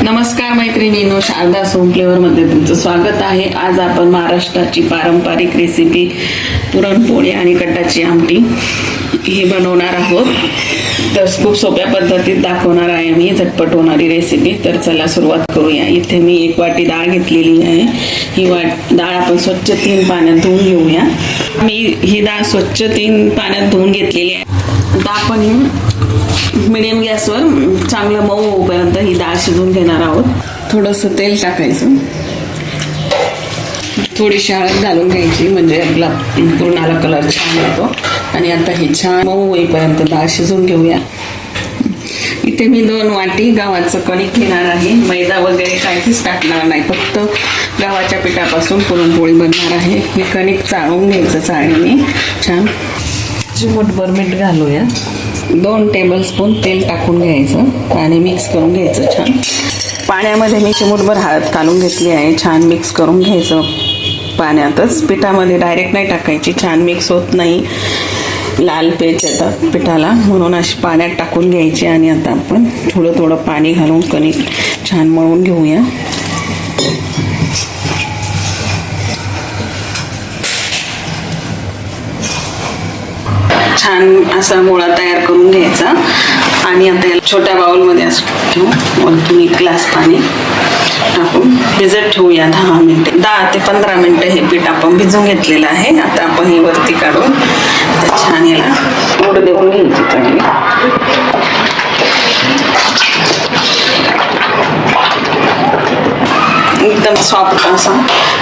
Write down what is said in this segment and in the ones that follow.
नमस्कार मैत्रिणींनो, शारदा होम फ्लेवरमध्ये तुमचं स्वागत आहे. आज आपण महाराष्ट्राची पारंपरिक रेसिपी पुरणपोळी आणि कटाची आमटी ही बनवणार आहोत. तर खूप सोप्या पद्धतीत दाखवणार आहे मी, झटपट होणारी रेसिपी. तर चला सुरुवात करूया. इथे मी 1 वाटी डाळ घेतलेली आहे. ही डाळ आपण स्वच्छ 3 पाण्यात धुवून घेऊया. मी ही डाळ स्वच्छ 3 पाण्यात धुवून घेतलेली आहे. आता आपण मीडियम गॅसवर चांगलं मऊ होईपर्यंत ही डाळ शिजवून घेणार आहोत. थोडंसं तेल टाकायचं, थोडीशी हळद घालून घ्यायची, म्हणजे आपला पुरणाला कलर छान येतो. आणि आता ही छान मऊ होईपर्यंत डाळ शिजवून घेऊया. इथे मी 2 वाटी गव्हाचं कणिक घेणार आहे. मैदा वगैरे काहीच टाकणार नाही, फक्त गव्हाच्या पिठापासून पुरणपोळी बनणार आहे. हे कणिक चाळून घ्यायचं चाळणीने छान. चिमूटभर मीठ घालूया. 2 टेबलस्पून तेल टाकून घ्यायचं आणि मिक्स करून घ्यायचं छान. पाण्यामध्ये मी चिमूटभर हळद घालून घेतली आहे. छान मिक्स करून घ्यायचं पाण्यातच, पिठामध्ये डायरेक्ट नाही टाकायची, छान मिक्स होत नाही, लाल पेच येतात पिठाला, म्हणून अशी पाण्यात टाकून घ्यायची. आणि आता आपण थोडं थोडं पाणी घालून कणिक छान मळून घेऊया. छान असा गोळा तयार करून घ्यायचा. आणि आता याला छोट्या बाउलमध्ये असं ठेवू. वरतून 1 ग्लास पाणी टाकून भिजत ठेवूया 10 मिनिटे. 10 ते 15 मिनिटं हे पीठ आपण भिजवून घेतलेलं आहे. आता आपण हे वरती काढून छान याला मोड देऊन घ्यायची चांगली. एकदम सॉफ्ट असा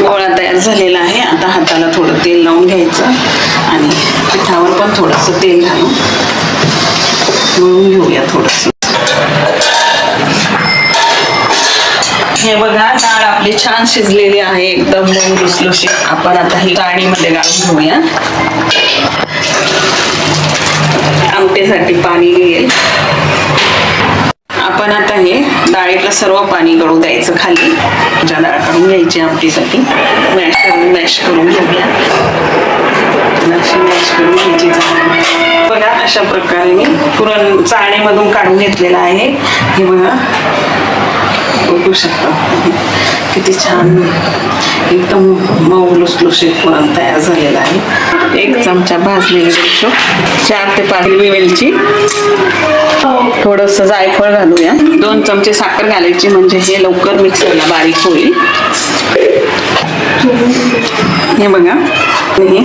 गोळा तयार झालेला आहे. आता हाताला थोडं तेल लावून घ्यायचं आणि पिठावर पण थोडंसं तेल घालून मळून घेऊया थोडंसं. हे बघा, डाळ आपली छान शिजलेली आहे, एकदम मऊ लुसलुशीत. आपण आता ही गाळणीमध्ये गाळून घेऊया. आमटीसाठी पाणी येईल. आपण आता हे डाळीतलं सर्व पाणी गळू द्यायचं खाली. डाळ काढून घ्यायची आमटीसाठी. मॅश करून घेऊया. मॅश करून घ्यायची. बघा, अशा प्रकारे मी पुरण चाळणीमधून काढून घेतलेलं आहे. हे बघा, बघू शकता किती छान एकदम मऊ लुसलुशीत पुरण तयार झालेलं आहे. 1 चमचा भाजलेली मिरची, 4 ते 5 हिरवी वेलची, थोडंसं जायफळ घालूया. 2 चमचे साखर घालायची, म्हणजे हे लवकर मिक्सरला बारीक होईल. हे बघा, हे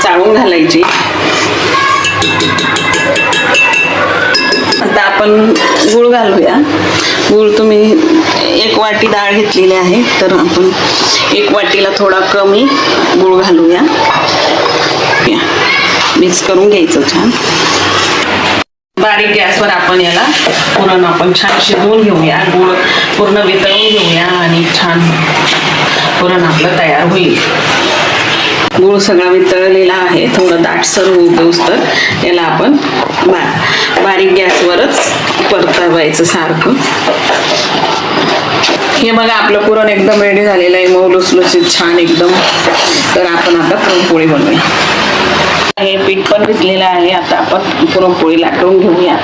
चाळून घालायची. आता आपण गूळ घालूया. गूळ तुम्ही 1 वाटी डाळ घेतलेली आहे, तर आपण 1 वाटीला थोडा कमी गूळ घालूया. मिक्स करून घ्यायचं छान. बारीक गॅसवर आपण याला पुरण छान शिजवून घेऊया. गूळ पूर्ण वितळून घेऊया आणि छान पुरण आपलं तयार होईल. गूळ सगळा वितळलेला आहे. थोडं दाटसर होऊ देऊस तर याला आपण बारीक गॅसवरच परतवायचं सारखं. हे बघा, आपलं पुरण एकदम रेडी झालेलं आहे, मऊ लुसलुसीत छान एकदम. तर आपण आता पुरणपोळी बनवूया. हे पीठ पण घेतलेलं आहे. आता आपण पुरणपोळी लाटून घेऊया.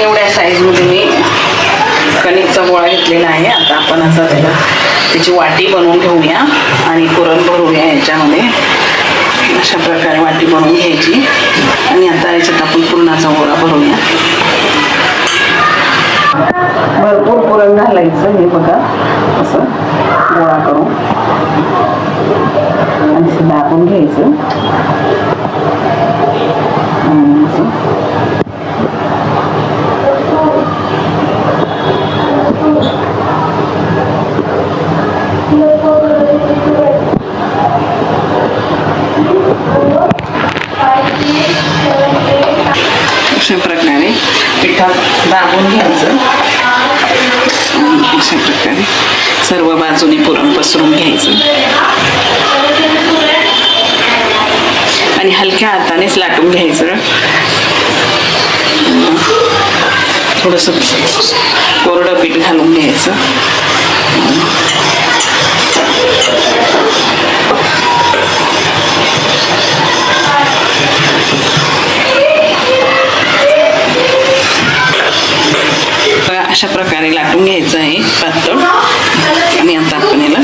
एवढ्या साईजमध्ये मी कणिकचा गोळा घेतलेला आहे. आता आपण असं त्याची वाटी बनवून घेऊया आणि पुरण भरूया याच्यामध्ये. अशा प्रकारे वाटी बनवून घ्यायची. आणि आता याच्यात आपण पुरणाचा गोळा भरूया. भरपूर पुरण घालायचं. हे बघा, असं गोळा करून आणि दाबून घ्यायचं. अशा प्रकारे पिठात दाबून घ्यायचं. अशा प्रकारे सर्व बाजूने पुरण पसरून घ्यायचं आणि हलक्या हातानेच लाटून घ्यायचं. थोडंसं कोरडं पीठ घालून घ्यायचं. पातळ. आणि आता आपण याला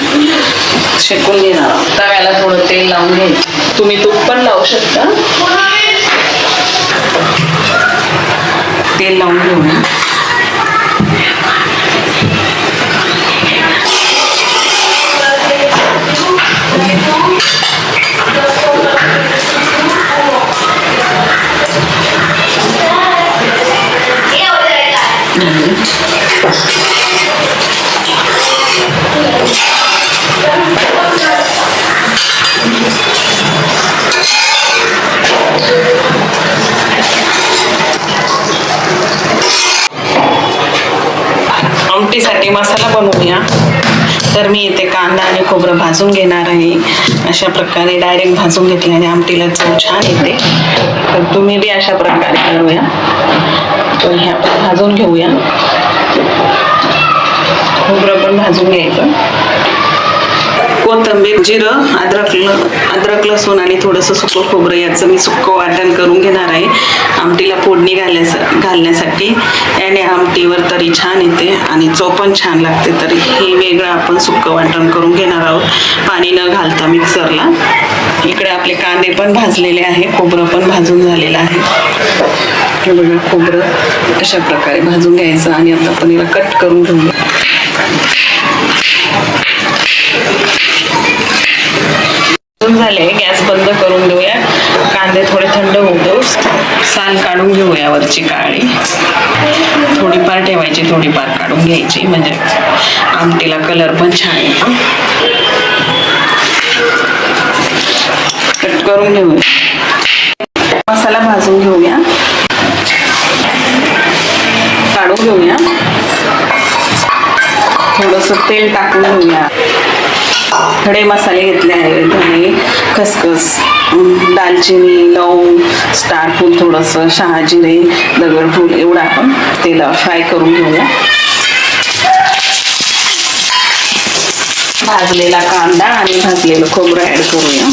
शेकून घेणार आहोत. तव्याला थोडं तेल लावून घ्यायचं. तुम्ही तूप पण लावू शकता. तेल लावून घेऊया. आमटीसाठी मसाला बनवूया. तर मी इथे कांदा आणि खोबरं भाजून घेणार आहे. अशा प्रकारे डायरेक्ट भाजून घेतल्याने आमटीला चव छान येते. तर तुम्ही बी अशा प्रकारे करूया. तर हे आपण भाजून घेऊया. खोबरं पण भाजून घ्यायचं. कोथिंबीर, जिरं, अद्रक लसूण आणि थोडंसं सुकं खोबरं याचं मी सुकं वाटण करून घेणार आहे आमटीला फोडणी घालण्यासाठी. याने आमटीवर तरी छान येते आणि चव पण छान लागते. तर हे वेगळं आपण सुकं वाटण करून घेणार आहोत पाणी न घालता मिक्सरला. इकडे आपले कांदे पण भाजलेले आहे, खोबरं पण भाजून झालेलं आहे. हे बघा, खोबरं अशा प्रकारे भाजून घ्यायचं आणि आता आपण याला कट करून घेऊया. झाले, गॅस बंद करून देऊया. कांदे थोडे थंड होऊ देऊ. साल काढून घेऊया वरची काळी. थोडीफार ठेवायची, थोडीफार काढून घ्यायची, म्हणजे आमटीला कलर पण छान येतो. कट करून घेऊया. मसाला भाजून घेऊया, काढून घेऊया. थोडंसं तेल टाकून घेऊया. खडे मसाले घेतले आहे. धने, खसखस, दालचिनी, लवंग, स्टारफूल, थोडंसं शहाजिरे, दगडफूल एवढं आपण तेलावर फ्राय करून घेऊया. भाजलेला कांदा आणि भाजलेलं खोबरं ॲड करूया.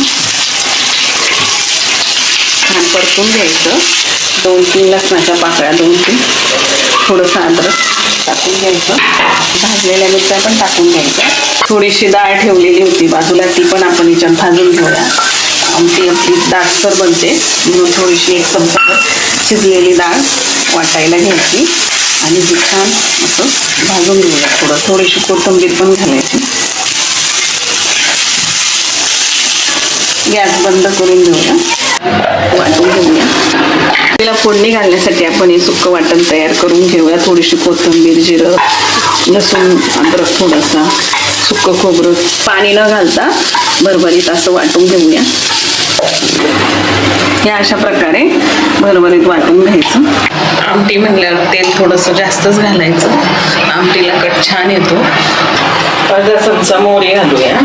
छान परतून घ्यायचं. 2-3 लसणाच्या पाकळ्या, 2-3, थोडंसं अद्रक टाकून घ्यायचं. भाजलेल्या मिरच्या पण टाकून घ्यायच्या. थोडीशी डाळ ठेवलेली होती बाजूला, ती पण आपण याच्यात भाजून घेऊया. आमटी आपली दाटसर बनते म्हणून थोडीशी 1 चमचा शिजलेली डाळ वाटायला घ्यायची आणि ही छान असं भाजून घेऊया. थोडीशी कोथिंबीर पण घालायची. गॅस बंद करून घेऊया. वाटून घेऊया. तिला फोडणी घालण्यासाठी आपण हे सुक्कं वाटण तयार करून घेऊया. थोडीशी कोथिंबीर, जिरं, लसूण, अद्रक, थोडासा सुक्कं खोबरं पाणी न घालता भरभरीत असं वाटून घेऊया. हे अशा प्रकारे भरभरीत वाटून घ्यायचं. आमटी म्हणल्यावर तेल थोडंसं जास्तच घालायचं. आमटीला कट छान येतो. अर्धा चमचा मोहरी घालूया.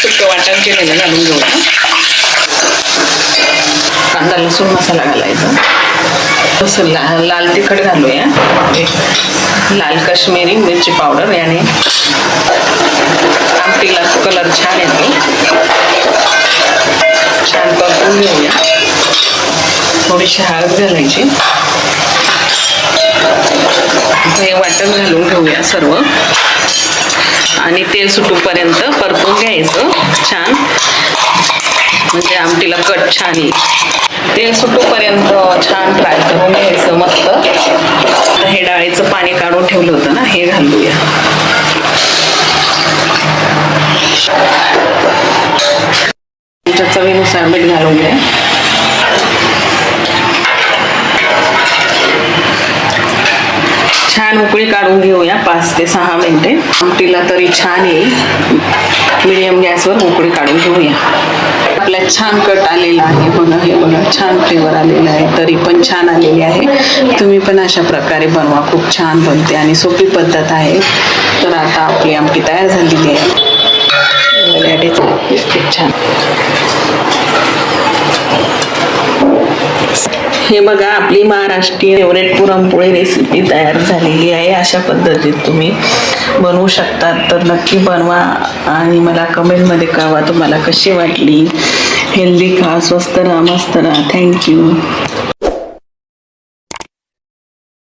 सुक्कं वाटण केलेलं घालून घेऊया. कांदा लसूण मसाला घालायचा. तसं लाल तिखट घालूया. लाल काश्मीरी मिरची पावडर, याने आमटीला कलर छान येतो. छान परतून घेऊया. थोडीशी हळद घालायची. हे वाटण घालून घेऊया सर्व आणि तेल सुटूपर्यंत परतून घ्यायचं छान, म्हणजे आमटीला कट छान येईल. तेल सुटूपर्यंत छान फ्राय करून घ्यायचं मस्त. हे डाळीचं पाणी काढून ठेवलं होतं ना, हे घालूया. चवीनुसार मीठ घालून घ्या. छान उकळी काढून घेऊया 5 ते 6 मिनिटे. आमटीला तरी छान येईल. मीडियम गॅसवर उकळी काढून घेऊया. आपल्या छान कट आलेला आहे बघा. हे बघा, छान फ्लेवर आलेला आहे. तरी पण छान आलेली आहे. तुम्ही पण अशा प्रकारे बनवा. खूप छान बनते आणि सोपी पद्धत आहे. तर आता आपली आमटी तयार झालेली आहे. खूप छान. हे बघा, आपली महाराष्ट्रीयन फेवरेट पुरणपोळी रेसिपी तयार झालेली आहे. अशा पद्धतीत तुम्ही बनवू शकतात. तर नक्की बनवा आणि मला कमेंटमध्ये कळवा तुम्हाला कशी वाटली. हेल्दी खा, स्वस्त राहा, मस्त राहा. थँक्यू.